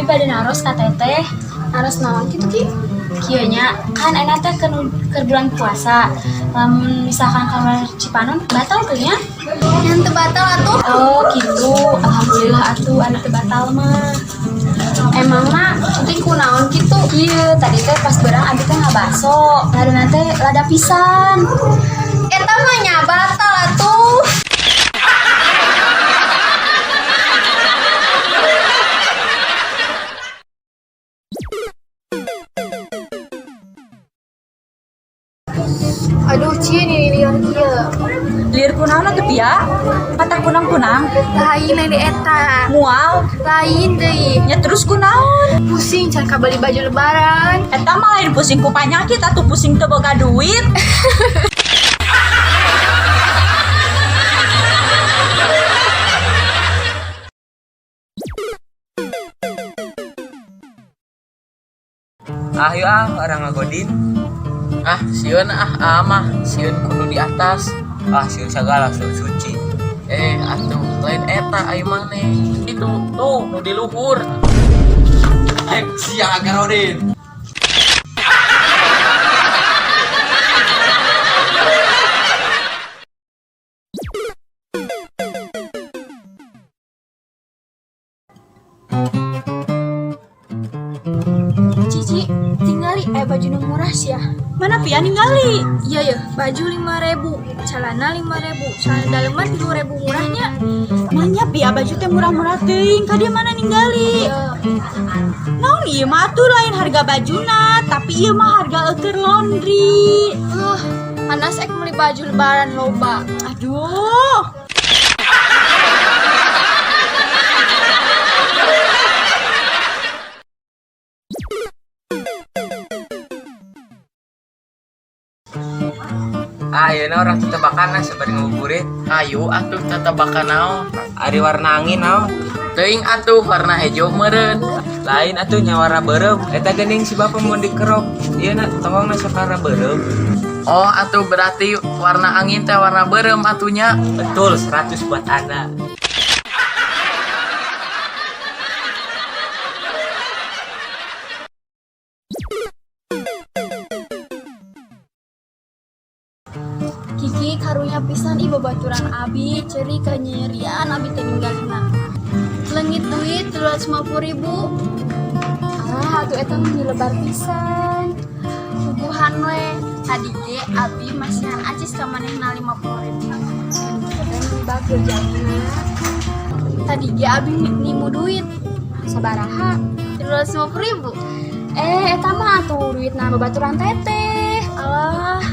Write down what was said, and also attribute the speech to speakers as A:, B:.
A: abi pada naros ka teteh.
B: Naros naon kitu Ki?
A: Kieu nya kan enak teh ke bulan puasa. Misalkan kamar Cipanon batal tuh nya.
B: Yang teu batal atuh.
A: Oh gitu, alhamdulillah atuh anu teu batal mah.
B: Emang mah penting kunaon kitu?
A: Kieu tadi teh pas berang abi teh ngabaso. Ladeuna teh lada pisan.
B: Eta mah nya batal atuh. Aduh, Ci, ini liar kieu.
C: Liar kunaon atuh Pia? Patah kunang-kunang.
B: Lain lain eta.
C: Mual.
B: Lain deui.
C: Nya terus kunaon?
B: Pusing can kabeli baju lebaran.
C: Eta mah lain pusing ku panyakit atuh pusing teu boga duit.
D: Ayo orang ngagodin. Sieun mah sieun kudu di atas. Sieun sagala sieun suci. Atuh lain eta ayo maneh. Itu tuh nu di luhur. Siang agarodin.
B: Cici, tinggali baju nu murah sia.
C: Mana Pia ningali?
B: Iya ya, baju 5.000, celana 5.000, celana daleman 3.000 murahnya.
C: Nanya Pia baju teh murah-murah teuing. Ka dieu mana ningali?
B: Iya.
C: Naon ieu mah atuh lain harga bajuna, tapi ieu mah harga eukeur laundry.
B: Anas ek beli baju lebaran loba.
C: Aduh.
D: Ayeuna orang tetebakan sabari ngabuburit. Ayo atuh tetebakan naon? Ari warna angin naon? Teuing atuh warna hejo meureun. Lain atuh nya warna beureum. Eta geuning si bapa mun dikerok. Ieu na tongongna sakarna beureum. Oh atuh berarti warna angin teh warna beureum atunya. Betul 100 buat Anda.
B: Kiki karunya pisan babaturan abi, ceri kanyerian abi teh ninggalina. Leungit duit 250.000. Atuh eta mah lebar pisan. Subuhan we. Tadi ge abi masihan acis ka manehna 50.000. Kadang bagus jadinya. Tadi ge abi nimu duit sabaraha? 350.000. Eta mah atuh duitna babaturan teteh. Alah.